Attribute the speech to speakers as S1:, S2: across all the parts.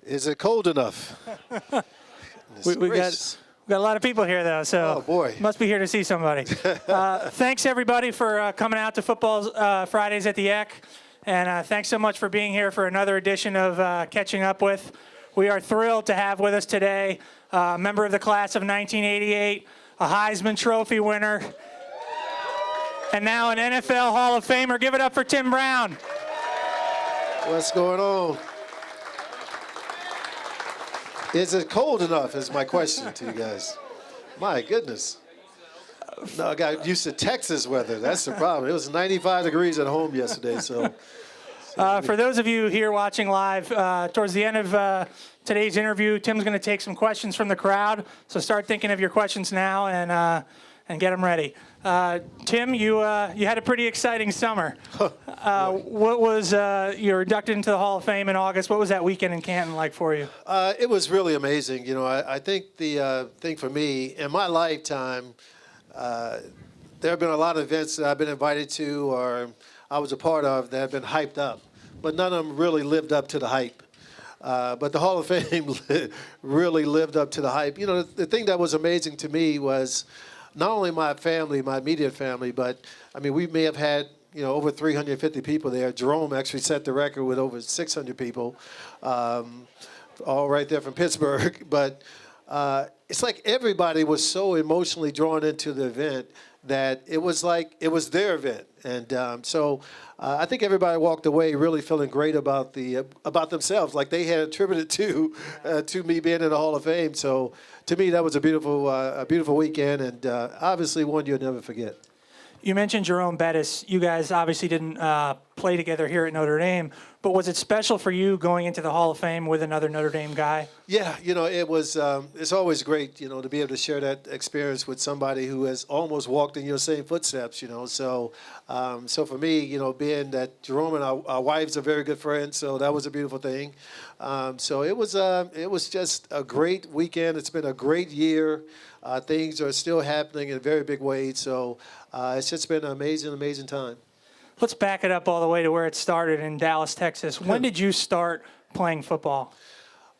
S1: Is it cold enough?
S2: we got a lot of people here, though, so
S1: oh, boy.
S2: Must be here to see somebody. Thanks, everybody, for coming out to Football Fridays at the EC. And thanks so much for being here for another edition of Catching Up With. We are thrilled to have with us today a member of the class of 1988, a Heisman Trophy winner, and now an NFL Hall of Famer. Give it up for Tim Brown.
S1: What's going on? Is it cold enough is my question to you guys. My goodness. No, I got used to Texas weather. That's the problem. It was 95 degrees at home yesterday. So,
S2: for those of you here watching live, towards the end of today's interview, Tim's going to take some questions from the crowd. So start thinking of your questions now and get them ready. Tim, you had a pretty exciting summer. What was you were inducted into the Hall of Fame in August? What was that weekend in Canton like for you?
S1: It was really amazing. You know, I think the thing for me in my lifetime, there have been a lot of events that I've been invited to or I was a part of that have been hyped up, but none of them really lived up to the hype. But the Hall of Fame really lived up to the hype. You know, the thing that was amazing to me was not only my family, my immediate family, but, I mean, we may have had, you know, over 350 people there. Jerome actually set the record with over 600 people, all right there from Pittsburgh. But it's like everybody was so emotionally drawn into the event that it was like it was their event. And so I think everybody walked away really feeling great about about themselves, like they had attributed to me being in the Hall of Fame. So to me, that was a beautiful weekend, and obviously one you'll never forget.
S2: You mentioned Jerome Bettis. You guys obviously didn't play together here at Notre Dame, but was it special for you going into the Hall of Fame with another Notre Dame guy? Yeah,
S1: you know, it was. It's always great, you know, to be able to share that experience with somebody who has almost walked in your same footsteps, you know. So, so for me, you know, being that Jerome and our wives are very good friends, so that was a beautiful thing. So it was just a great weekend. It's been a great year. Things are still happening in a very big way. So it's just been an amazing time.
S2: Let's back it up all the way to where it started in Dallas, Texas. When did you start playing football?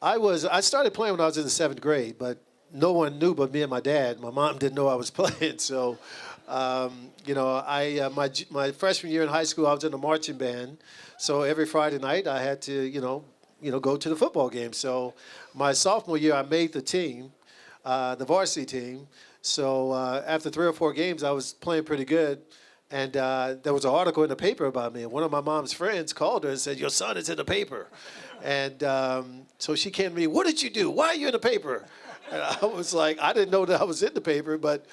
S1: I started playing when I was in the 7th grade, but no one knew but me and my dad. My mom didn't know I was playing. So, you know, my freshman year in high school, I was in the marching band. So every Friday night I had to, you know, go to the football game. So my sophomore year, I made the team, the varsity team. So after 3 or 4 games, I was playing pretty good. And there was an article in the paper about me. And one of my mom's friends called her and said, "Your son is in the paper." And so she came to me, "What did you do? Why are you in the paper?" And I was like, I didn't know that I was in the paper. But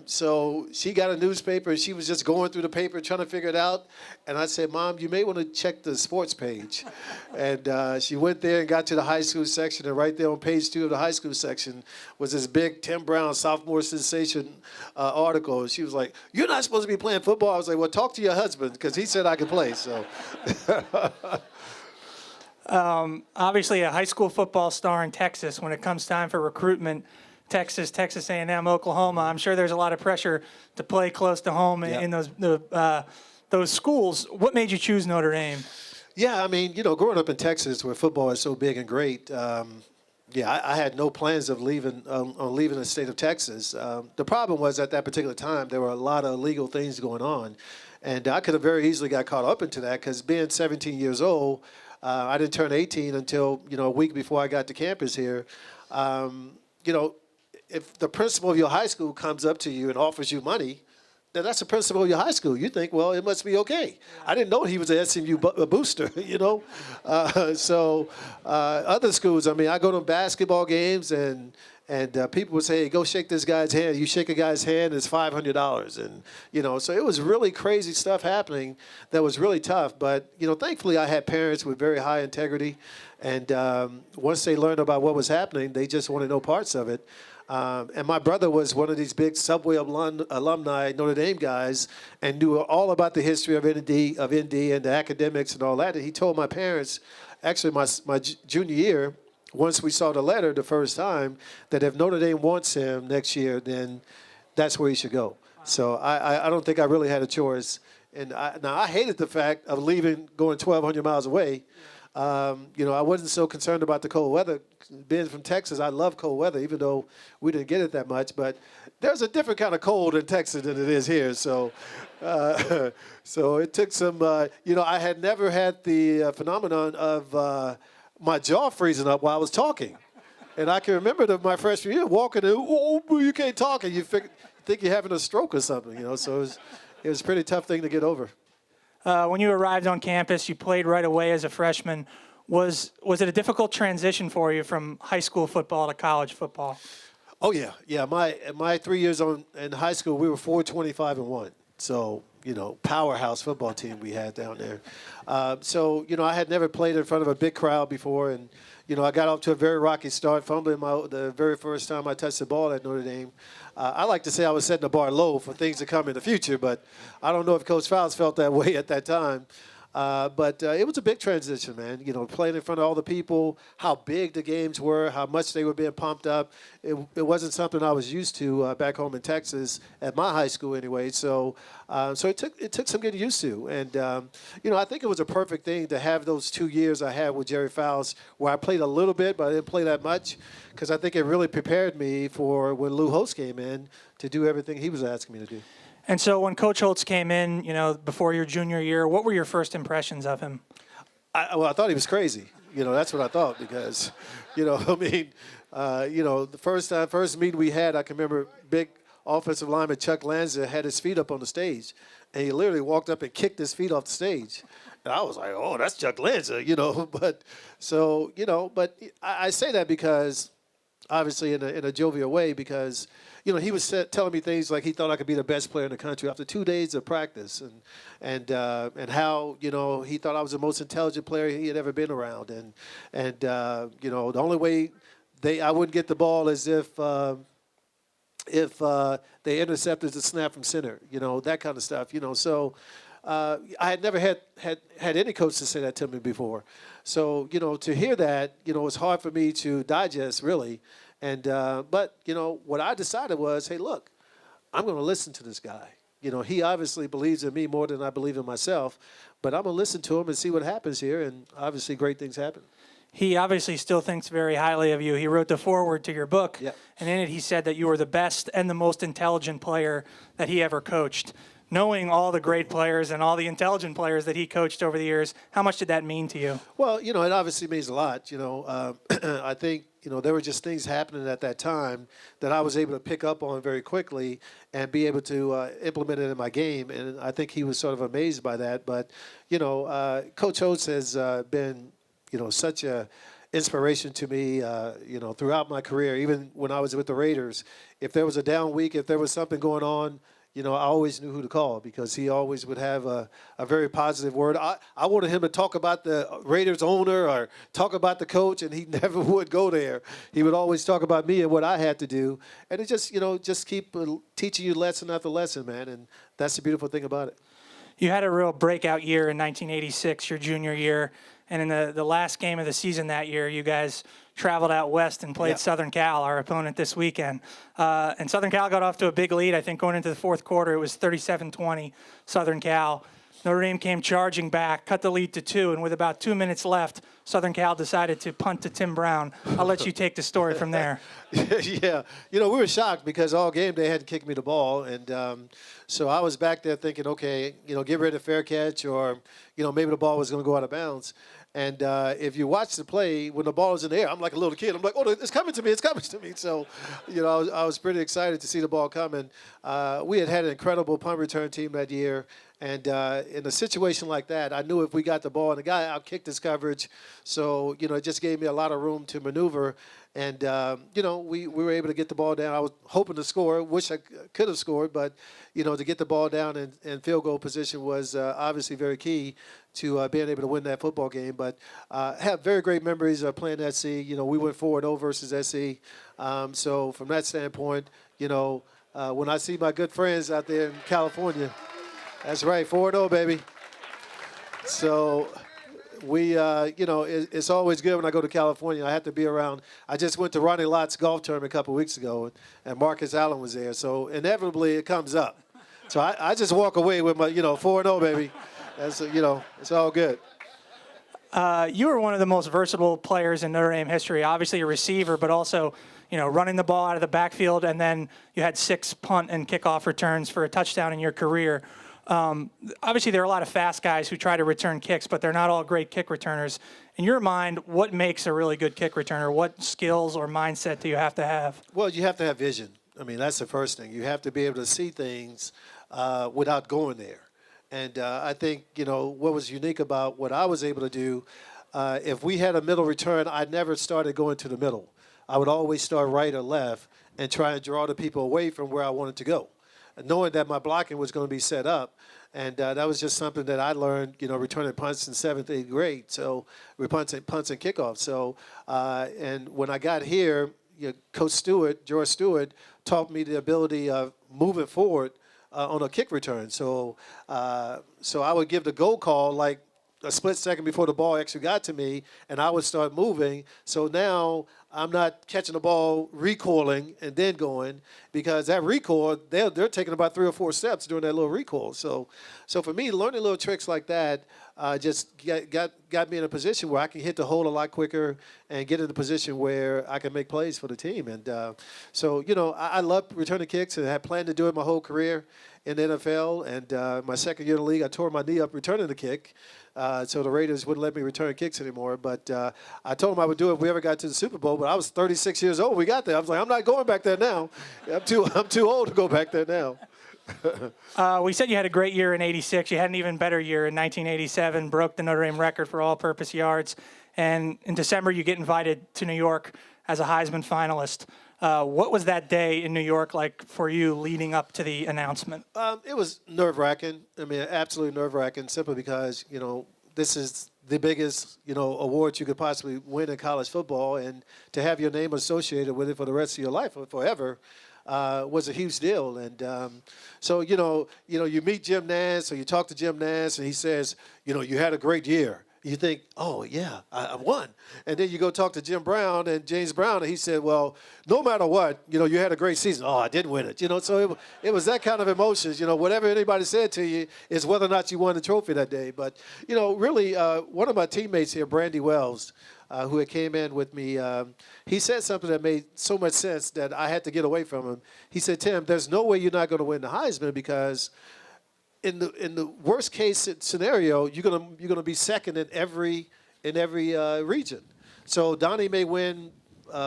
S1: so she got a newspaper, and she was just going through the paper trying to figure it out. And I said, "Mom, you may want to check the sports page." And she went there and got to the high school section. And right there on page 2 of the high school section was this big Tim Brown sophomore sensation article. And she was like, "You're not supposed to be playing football." I was like, "Well, talk to your husband, because he said I could play." So.
S2: Obviously a high school football star in Texas. When it comes time for recruitment, Texas, Texas A&M, Oklahoma, I'm sure there's a lot of pressure to play close to home in those schools. What made you choose Notre Dame?
S1: Yeah, I mean, you know, growing up in Texas where football is so big and great, yeah, I had no plans of leaving the state of Texas. The problem was at that particular time there were a lot of illegal things going on, and I could have very easily got caught up into that because being 17 years old, I didn't turn 18 until, you know, a week before I got to campus here. You know, if the principal of your high school comes up to you and offers you money, then that's the principal of your high school. You think, well, it must be okay. I didn't know he was an SMU booster, you know. So other schools, I mean, I go to basketball games and people would say, "Hey, go shake this guy's hand." You shake a guy's hand, it's $500. And, you know, so it was really crazy stuff happening that was really tough. But, you know, thankfully I had parents with very high integrity. And once they learned about what was happening, they just wanted no parts of it. And my brother was one of these big Subway alumni Notre Dame guys and knew all about the history of ND and the academics and all that. And he told my parents, actually my junior year, once we saw the letter the first time, that if Notre Dame wants him next year, then that's where he should go. So I don't think I really had a choice. And now I hated the fact of leaving, going 1,200 miles away. I wasn't so concerned about the cold weather. Being from Texas, I love cold weather, even though we didn't get it that much. But there's a different kind of cold in Texas than it is here. So, so it took some. I had never had the phenomenon of my jaw freezing up while I was talking, and I can remember my freshman year walking in. Oh, you can't talk, and you think you're having a stroke or something. So it was a pretty tough thing to get over.
S2: When you arrived on campus, you played right away as a freshman. Was it a difficult transition for you from high school football to college football?
S1: Oh yeah. My 3 years in high school, we were 425-1. So powerhouse football team we had down there. I had never played in front of a big crowd before, and I got off to a very rocky start, fumbling the very first time I touched the ball at Notre Dame. I like to say I was setting the bar low for things to come in the future, but I don't know if Coach Fouts felt that way at that time. But it was a big transition, man. Playing in front of all the people, how big the games were, how much they were being pumped up. It wasn't something I was used to back home in Texas at my high school anyway. So it took some getting used to. And I think it was a perfect thing to have those 2 years I had with Jerry Fouts, where I played a little bit, but I didn't play that much, because I think it really prepared me for when Lou Holtz came in to do everything he was asking me to do.
S2: And so when Coach Holtz came in, before your junior year, what were your first impressions of him?
S1: I thought he was crazy. That's what I thought, because, the first meeting we had, I can remember big offensive lineman Chuck Lanza had his feet up on the stage, and he literally walked up and kicked his feet off the stage. And I was like, oh, that's Chuck Lanza, But I say that because, obviously, in a jovial way, because he was telling me things like he thought I could be the best player in the country after 2 days of practice, and how he thought I was the most intelligent player he had ever been around, and the only way I wouldn't get the ball is if they intercepted the snap from center, that kind of stuff, So I had never had any coach to say that to me before. So to hear that, it's hard for me to digest, really. And but what I decided was, hey, look, I'm going to listen to this guy. He obviously believes in me more than I believe in myself, but I'm going to listen to him and see what happens here. And obviously, great things happen.
S2: He obviously still thinks very highly of you. He wrote the foreword to your book, and in it he said that you were the best and the most intelligent player that he ever coached. Knowing all the great players and all the intelligent players that he coached over the years, how much did that mean to you?
S1: Well, it obviously means a lot. I think, there were just things happening at that time that I was able to pick up on very quickly and be able to implement it in my game. And I think he was sort of amazed by that. But, Coach Holtz has been, such a inspiration to me, throughout my career. Even when I was with the Raiders, if there was a down week, if there was something going on, I always knew who to call, because he always would have a very positive word. I wanted him to talk about the Raiders owner or talk about the coach, and he never would go there. He would always talk about me and what I had to do. And it just keep teaching you lesson after lesson, man. And that's the beautiful thing about it.
S2: You had a real breakout year in 1986, your junior year. And in the last game of the season that year, you guys traveled out west and played Southern Cal, our opponent this weekend. And Southern Cal got off to a big lead. I think going into the fourth quarter, it was 37-20, Southern Cal. Notre Dame came charging back, cut the lead to 2, and with about 2 minutes left, Southern Cal decided to punt to Tim Brown. I'll let you take the story from there.
S1: Yeah. We were shocked because all game they hadn't kicked me the ball. And so I was back there thinking, okay, get rid of fair catch, or, maybe the ball was going to go out of bounds. And if you watch the play, when the ball is in the air, I'm like a little kid. I'm like, oh, it's coming to me, it's coming to me. So, I was pretty excited to see the ball coming. We had an incredible punt return team that year. And in a situation like that, I knew if we got the ball, and the guy out-kicked his coverage. So, it just gave me a lot of room to maneuver. And, we were able to get the ball down. I was hoping to score. Wish I could have scored. But, to get the ball down in field goal position was obviously very key to being able to win that football game. But have very great memories of playing SC. We went 4-0 versus SC. So from that standpoint, when I see my good friends out there in California, that's right, 4-0, baby. So we, it's always good when I go to California. I have to be around. I just went to Ronnie Lott's golf tournament a couple weeks ago, and Marcus Allen was there. So inevitably it comes up. So I just walk away with my, 4-0, baby. That's, it's all good.
S2: You were one of the most versatile players in Notre Dame history. Obviously a receiver, but also, running the ball out of the backfield, and then you had 6 punt and kickoff returns for a touchdown in your career. Obviously, there are a lot of fast guys who try to return kicks, but they're not all great kick returners. In your mind, what makes a really good kick returner? What skills or mindset do you have to have?
S1: Well, you have to have vision. I mean, that's the first thing. You have to be able to see things without going there. And I think, what was unique about what I was able to do, if we had a middle return, I never started going to the middle. I would always start right or left and try and draw the people away from where I wanted to go, knowing that my blocking was going to be set up. And that was just something that I learned, returning punts in 7th, 8th grade. So we punts and kickoffs. So, and when I got here, Coach Stewart, George Stewart, taught me the ability of moving forward on a kick return. So, so I would give the go call like a split second before the ball actually got to me, and I would start moving. So now I'm not catching the ball, recoiling, and then going, because that recoil, they're taking about 3 or 4 steps during that little recoil. So for me, learning little tricks like that just got me in a position where I can hit the hole a lot quicker and get in a position where I can make plays for the team. And so, I love returning kicks and had planned to do it my whole career in the NFL. And my second year in the league, I tore my knee up returning the kick. So the Raiders wouldn't let me return kicks anymore. But I told them I would do it if we ever got to the Super Bowl. But I was 36 years old when we got there. I was like, I'm not going back there now. I'm too old to go back there now.
S2: We said you had a great year in '86. You had an even better year in 1987, broke the Notre Dame record for all-purpose yards. And in December, you get invited to New York as a Heisman finalist. What was that day in New York like for you leading up to the announcement?
S1: It was nerve-wracking. I mean, absolutely nerve-wracking, simply because, this is the biggest, award you could possibly win in college football, and to have your name associated with it for the rest of your life or forever was a huge deal. And so, you meet Jim Nance, or you talk to Jim Nance, and he says, you had a great year. You think, oh, yeah, I won. And then you go talk to Jim Brown and James Brown, and he said, well, no matter what, you had a great season. Oh, I didn't win it. So it was that kind of emotions. Whatever anybody said to you is whether or not you won the trophy that day. But, really, one of my teammates here, Brandy Wells, who had came in with me, he said something that made so much sense that I had to get away from him. He said, Tim, there's no way you're not going to win the Heisman, because in the worst case scenario, you're gonna be second in every region. So Donnie may win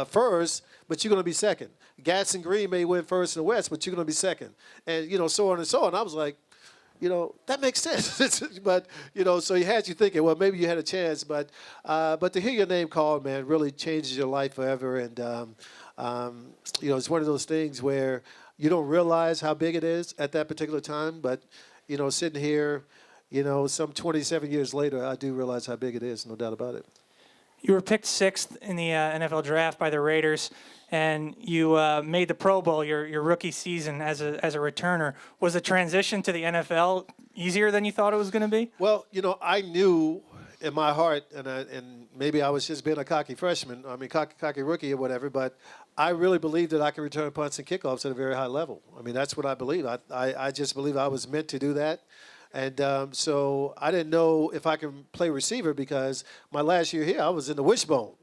S1: first, but you're gonna be second. Gadsden Green may win first in the West, but you're gonna be second, and so on and so on. I was like, that makes sense. But so he had you thinking, well, maybe you had a chance, but to hear your name called, man, really changes your life forever. And it's one of those things where you don't realize how big it is at that particular time, but sitting here, some 27 years later, I do realize how big it is, no doubt about it.
S2: You were picked 6th in the NFL draft by the Raiders, and you made the Pro Bowl your rookie season as a returner. Was the transition to the NFL easier than you thought it was going to be?
S1: Well, I knew in my heart, and maybe I was just being a cocky freshman, cocky rookie or whatever, but I really believed that I could return punts and kickoffs at a very high level. I mean, that's what I believe. I just believe I was meant to do that. And so I didn't know if I can play receiver, because my last year here, I was in the wishbone,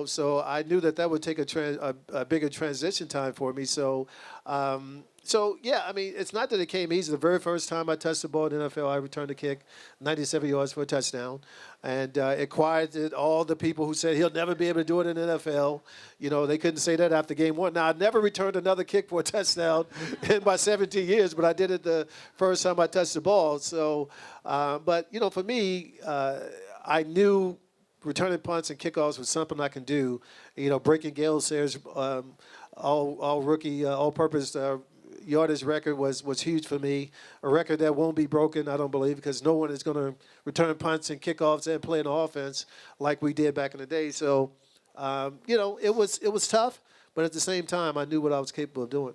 S1: so I knew that would take a bigger transition time for me. So, yeah, I mean, it's not that it came easy. The very first time I touched the ball in the NFL, I returned a kick, 97 yards for a touchdown. And it quieted all the people who said he'll never be able to do it in the NFL. They couldn't say that after game 1. Now, I never returned another kick for a touchdown in my 17 years, but I did it the first time I touched the ball. So, but, for me, I knew returning punts and kickoffs was something I can do. Breaking Gale Sayers' all rookie, all-purpose yardage record was huge for me. A record that won't be broken, I don't believe, because no one is going to return punts and kickoffs and play an offense like we did back in the day. So, it was tough, but at the same time, I knew what I was capable of doing.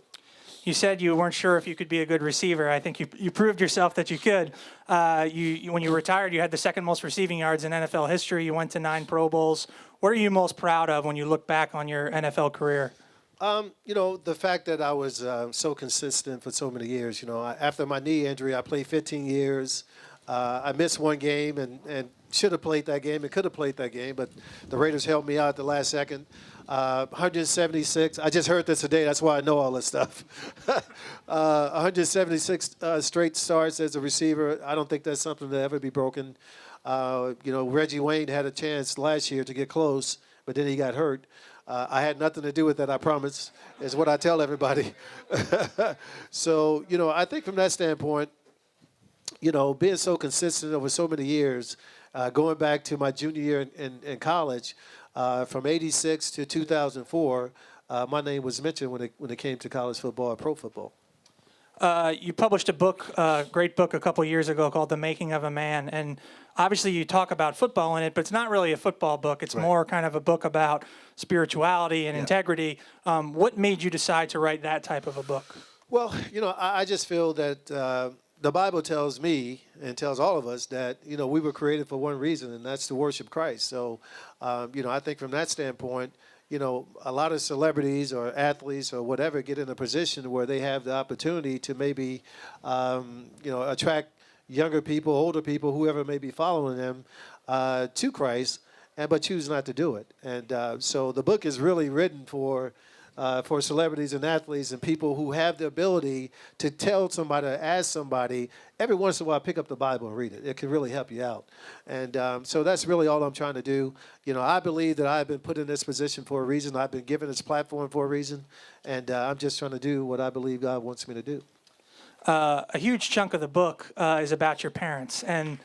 S2: You said you weren't sure if you could be a good receiver. I think you proved yourself that you could. When you retired, you had the second most receiving yards in NFL history. You went to 9 Pro Bowls. What are you most proud of when you look back on your NFL career?
S1: The fact that I was so consistent for so many years. After my knee injury, I played 15 years. I missed one game and should have played that game and could have played that game, but the Raiders helped me out at the last second. 176. I just heard this today. That's why I know all this stuff. 176 straight starts as a receiver. I don't think that's something that ever be broken. Reggie Wayne had a chance last year to get close, but then he got hurt. I had nothing to do with that, I promise, is what I tell everybody. So, I think from that standpoint, being so consistent over so many years, going back to my junior year in college, from 86 to 2004, my name was mentioned when it came to college football and pro football.
S2: You published a book, great book, a couple years ago called The Making of a Man. And obviously you talk about football in it, but it's not really a football book. It's more kind of a book about spirituality and integrity. What made you decide to write that type of a book?
S1: Well, I just feel that the Bible tells me and tells all of us that, we were created for one reason, and that's to worship Christ. So, I think from that standpoint, a lot of celebrities or athletes or whatever get in a position where they have the opportunity to maybe, attract younger people, older people, whoever may be following them to Christ, but choose not to do it. And so the book is really written for celebrities and athletes and people who have the ability to tell somebody, to ask somebody, every once in a while, pick up the Bible and read it. It can really help you out. And so that's really all I'm trying to do. I believe that I've been put in this position for a reason. I've been given this platform for a reason. And I'm just trying to do what I believe God wants me to do.
S2: A huge chunk of the book is about your parents. And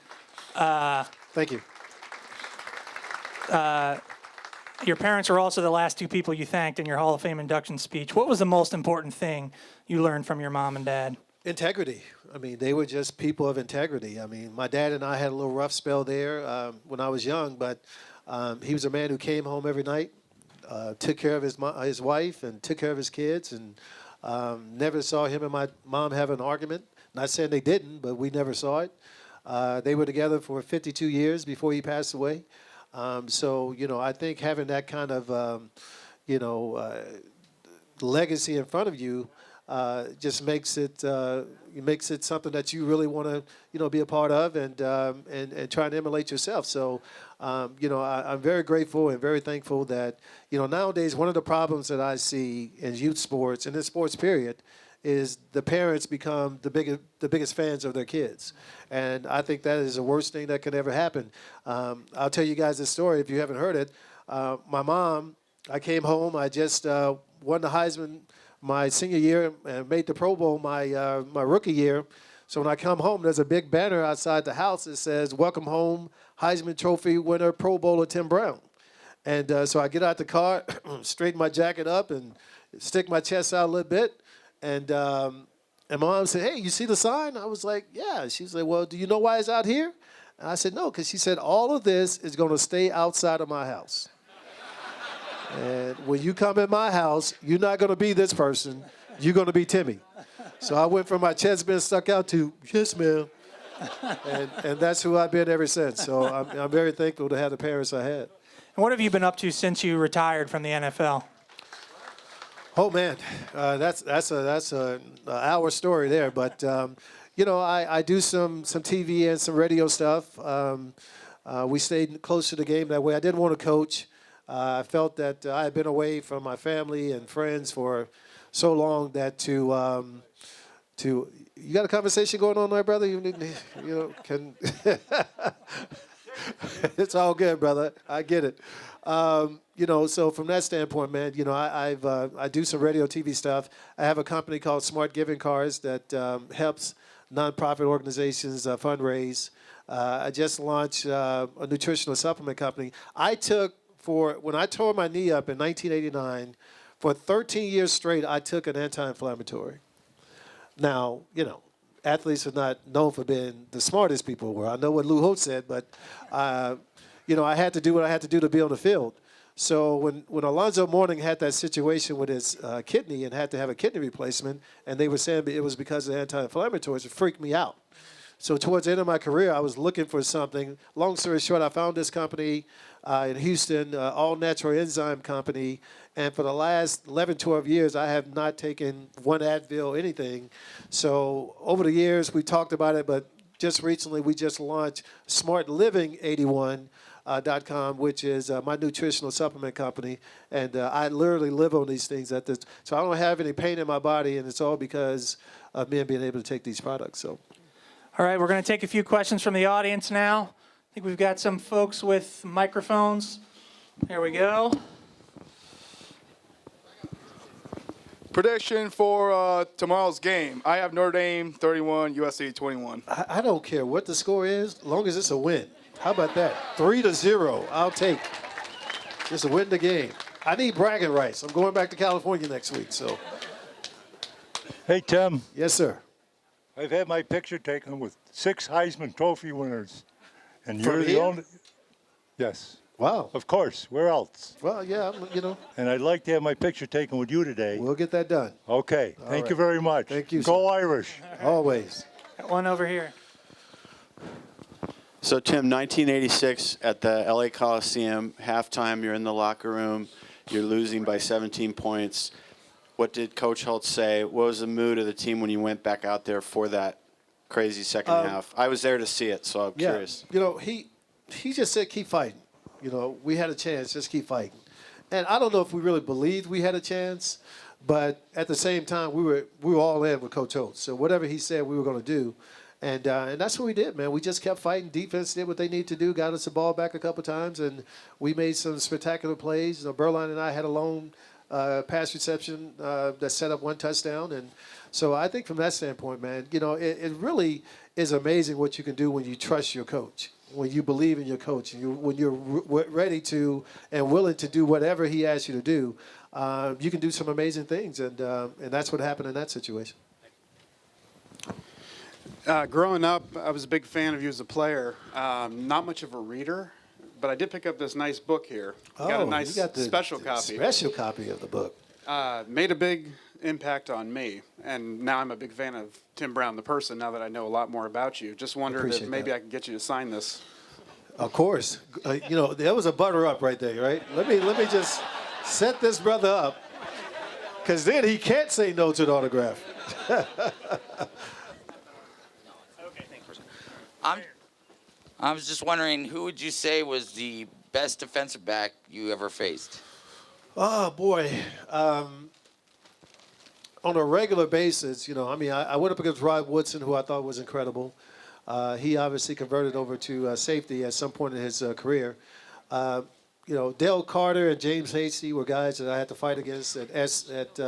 S1: thank you.
S2: Your parents are also the last two people you thanked in your Hall of Fame induction speech. What was the most important thing you learned from your mom and dad?
S1: Integrity. They were just people of integrity. My dad and I had a little rough spell there when I was young, but he was a man who came home every night, took care of his wife and took care of his kids, and never saw him and my mom have an argument. Not saying they didn't, but we never saw it. They were together for 52 years before he passed away. So, I think having that kind of, legacy in front of you just makes it something that you really want to, be a part of and try to emulate yourself. So, I'm very grateful and very thankful that, nowadays one of the problems that I see in youth sports and in sports period is the parents become the biggest fans of their kids. And I think that is the worst thing that could ever happen. I'll tell you guys this story if you haven't heard it. My mom, I came home, I just won the Heisman my senior year and made the Pro Bowl my rookie year. So when I come home, there's a big banner outside the house that says, "Welcome home, Heisman Trophy winner, Pro Bowler Tim Brown." And so I get out the car, straighten my jacket up and stick my chest out a little bit. And my mom said, "Hey, you see the sign?" I was like, "Yeah." She's like, "Well, do you know why it's out here?" And I said, "No," because she said, "All of this is going to stay outside of my house. And when you come in my house, you're not going to be this person. You're going to be Timmy." So I went from my chest being stuck out to, "Yes, ma'am." And that's who I've been ever since. So I'm very thankful to have the parents I had.
S2: And what have you been up to since you retired from the NFL?
S1: Oh man, that's a hour story there. But I do some TV and some radio stuff. We stayed close to the game that way. I didn't want to coach. I felt that I had been away from my family and friends for so long that to you got a conversation going on there, brother? Can it's all good, brother. I get it. So from that standpoint, man, I do some radio, TV stuff. I have a company called Smart Giving Cards that helps nonprofit organizations fundraise. I just launched a nutritional supplement company. When I tore my knee up in 1989, for 13 years straight, I took an anti-inflammatory. Now, athletes are not known for being the smartest people were. I know what Lou Holtz said, but, I had to do what I had to do to be on the field. So when Alonzo Mourning had that situation with his kidney and had to have a kidney replacement, and they were saying it was because of anti-inflammatories, it freaked me out. So towards the end of my career, I was looking for something. Long story short, I found this company in Houston, all-natural enzyme company. And for the last 11, 12 years, I have not taken one Advil, anything. So over the years, we talked about it, but just recently we just launched smartliving81.com, which is my nutritional supplement company, and I literally live on these things so I don't have any pain in my body, and it's all because of me being able to take these products. So,
S2: All right, we're going to take a few questions from the audience now. I think we've got some folks with microphones. There we go.
S3: Prediction for tomorrow's game. I have Notre Dame 31, USC 21.
S1: I don't care what the score is, as long as it's a win. How about that? 3-0. I'll take. Just a win the game. I need bragging rights. I'm going back to California next week. So.
S4: Hey, Tim.
S1: Yes, sir.
S4: I've had my picture taken with 6 Heisman Trophy winners. And
S1: From
S4: you're the
S1: here?
S4: only. Yes.
S1: Wow.
S4: Of course. Where else?
S1: Well, yeah,
S4: And I'd like to have my picture taken with you today.
S1: we'll get that done.
S4: Okay. Thank
S1: right.
S4: you very much.
S1: Thank you,
S4: Go
S1: sir.
S4: Irish.
S1: Always.
S2: Got one over here.
S5: So, Tim, 1986 at the LA Coliseum, halftime, you're in the locker room, you're losing by 17 points. What did Coach Holtz say? What was the mood of the team when you went back out there for that crazy second half? I was there to see it, so I'm curious.
S1: He just said keep fighting. We had a chance, just keep fighting. And I don't know if we really believed we had a chance, but at the same time, we were all in with Coach Holtz. So whatever he said we were going to do, and that's what we did, man. We just kept fighting. Defense did what they needed to do, got us the ball back a couple times, and we made some spectacular plays. Berline and I had a lone pass reception that set up one touchdown. And so I think from that standpoint, man, it really is amazing what you can do when you trust your coach, when you believe in your coach, and when you're ready to and willing to do whatever he asks you to do. You can do some amazing things, and that's what happened in that situation.
S3: Growing up, I was a big fan of you as a player. Not much of a reader, but I did pick up this nice book here. Got a nice special copy.
S1: Special copy of the book.
S3: Made a big impact on me, and now I'm a big fan of Tim Brown, the person, now that I know a lot more about you. Just wondered if maybe I can get you to sign this.
S1: Of course. There was a butter up right there, right? Let me just set this brother up, because then he can't say no to the autograph.
S6: I was just wondering, who would you say was the best defensive back you ever faced?
S1: Oh, boy. On a regular basis, I went up against Rod Woodson, who I thought was incredible. He obviously converted over to safety at some point in his career. Dale Carter and James Hasty were guys that I had to fight against at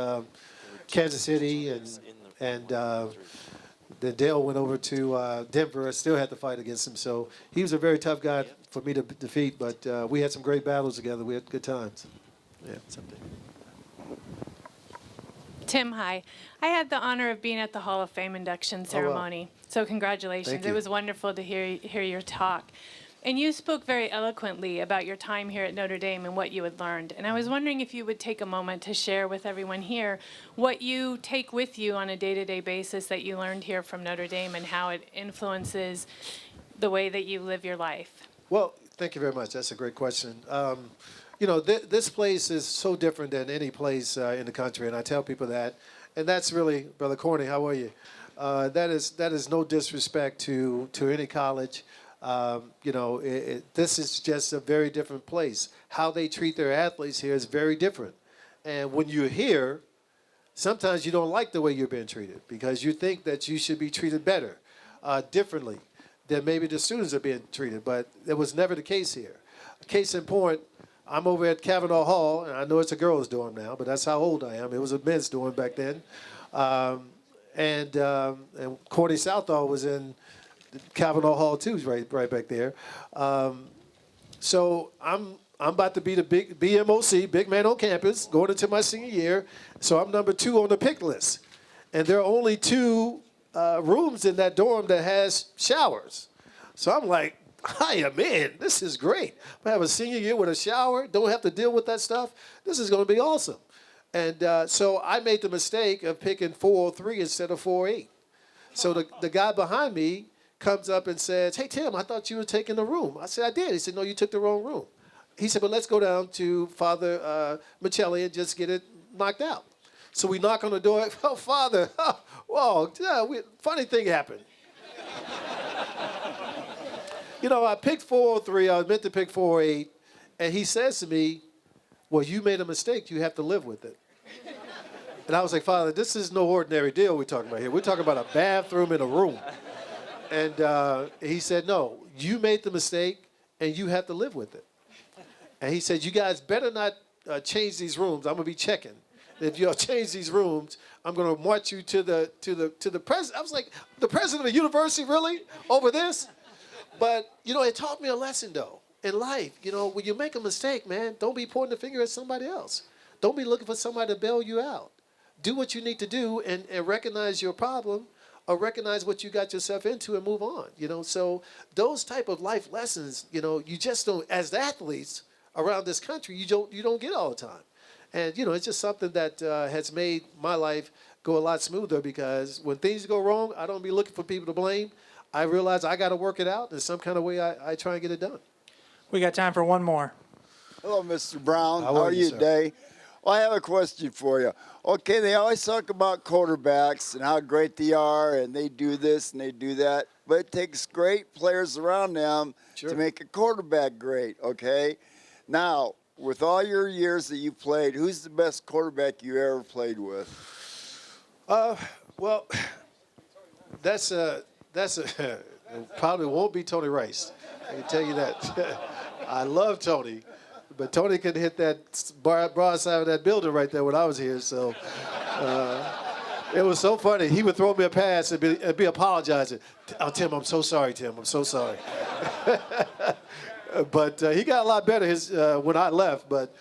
S1: Kansas City, and then Dale went over to Denver. I still had to fight against him. So he was a very tough guy for me to defeat, but we had some great battles together. We had good times. Yeah, someday.
S7: Tim, hi. I had the honor of being at the Hall of Fame induction ceremony. So congratulations.
S1: Thank you.
S7: It was wonderful to hear your talk. And you spoke very eloquently about your time here at Notre Dame and what you had learned. And I was wondering if you would take a moment to share with everyone here what you take with you on a day-to-day basis that you learned here from Notre Dame and how it influences the way that you live your life.
S1: Well, thank you very much. That's a great question. This place is so different than any place in the country, and I tell people that. And that's really, Brother Corney, how are you? That is no disrespect to any college. This is just a very different place. How they treat their athletes here is very different. And when you're here, sometimes you don't like the way you're being treated because you think that you should be treated better, differently than maybe the students are being treated. But that was never the case here. Case in point, I'm over at Kavanaugh Hall, and I know it's a girls' dorm now, but that's how old I am. It was a men's dorm back then. And Corny Southall was in Kavanaugh Hall too, right back there. So I'm about to be the big BMOC, big man on campus, going into my senior year. So I'm number 2 on the pick list, and there are only 2 rooms in that dorm that has showers. So I'm like, I am in. This is great. I have a senior year with a shower. Don't have to deal with that stuff. This is going to be awesome. And so I made the mistake of picking 403 instead of 48. So the guy behind me comes up and says, "Hey, Tim, I thought you were taking the room." I said, "I did." He said, "No, you took the wrong room." He said, "But let's go down to Father Michelli and just get it knocked out." So we knock on the door. "Oh, Father, whoa, yeah, funny thing happened." I picked 403. I was meant to pick 408. And he says to me, well, you made a mistake. You have to live with it. And I was like, Father, this is no ordinary deal we're talking about here. We're talking about a bathroom in a room. And he said, no, you made the mistake, and you have to live with it. And he said, you guys better not change these rooms. I'm going to be checking. If y'all change these rooms, I'm going to march you to the president. I was like, the president of the university, really? Over this? But, it taught me a lesson, though, in life. When you make a mistake, man, don't be pointing the finger at somebody else. Don't be looking for somebody to bail you out. Do what you need to do and recognize your problem or recognize what you got yourself into and move on. So those type of life lessons, you just don't, as athletes around this country, you don't get all the time. And, it's just something that has made my life go a lot smoother because when things go wrong, I don't be looking for people to blame. I realize I got to work it out. In some kind of way, I try and get it done.
S2: We got time for one more.
S8: Hello, Mr. Brown.
S1: How are you
S8: today? Well, I have a question for you. Okay, they always talk about quarterbacks and how great they are, and they do this and they do that. But it takes great players around them to make a quarterback great, okay? Now, with all your years that you played, who's the best quarterback you ever played with?
S1: Well, that's it probably won't be Tony Rice. I can tell you that. I love Tony, but Tony could hit that broad side of that building right there when I was here. So it was so funny. He would throw me a pass and be apologizing. Oh, Tim, I'm so sorry, Tim. I'm so sorry. But he got a lot better when I left. But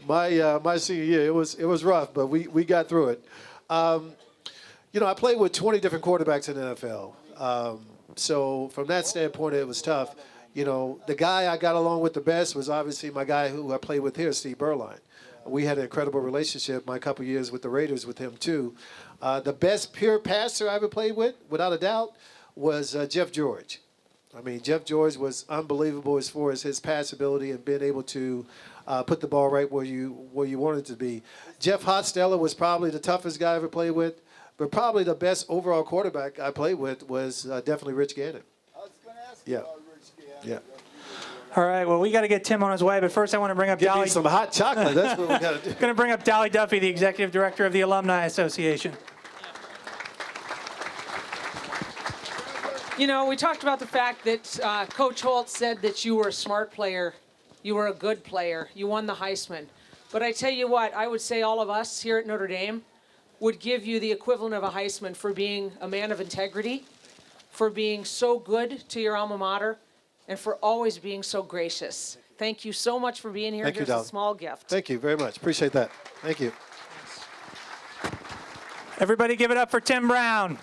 S1: my senior year, it was rough, but we got through it. I played with 20 different quarterbacks in the NFL. So from that standpoint, it was tough. The guy I got along with the best was obviously my guy who I played with here, Steve Berline. We had an incredible relationship my couple years with the Raiders with him, too. The best pure passer I ever played with, without a doubt, was Jeff George. I mean, Jeff George was unbelievable as far as his pass ability and being able to put the ball right where you wanted it to be. Jeff Hostetler was probably the toughest guy I ever played with, but probably the best overall quarterback I played with was definitely Rich Gannon.
S8: I was going to ask you about Rich Gannon.
S1: Yeah.
S2: All right, well, we got to get Tim on his way, but first I want to bring up
S1: Give
S2: Dolly.
S1: me some hot chocolate. That's what we got to do.
S2: Going to bring up Dolly Duffy, the executive director of the Alumni Association.
S9: We talked about the fact that Coach Holt said that you were a smart player, you were a good player, you won the Heisman. But I tell you what, I would say all of us here at Notre Dame would give you the equivalent of a Heisman for being a man of integrity, for being so good to your alma mater, and for always being so gracious. Thank you so much for being here.
S1: Thank you,
S9: Here's
S1: Dolly.
S9: a small gift.
S1: Thank you very much. Appreciate that. Thank you.
S2: Everybody give it up for Tim Brown.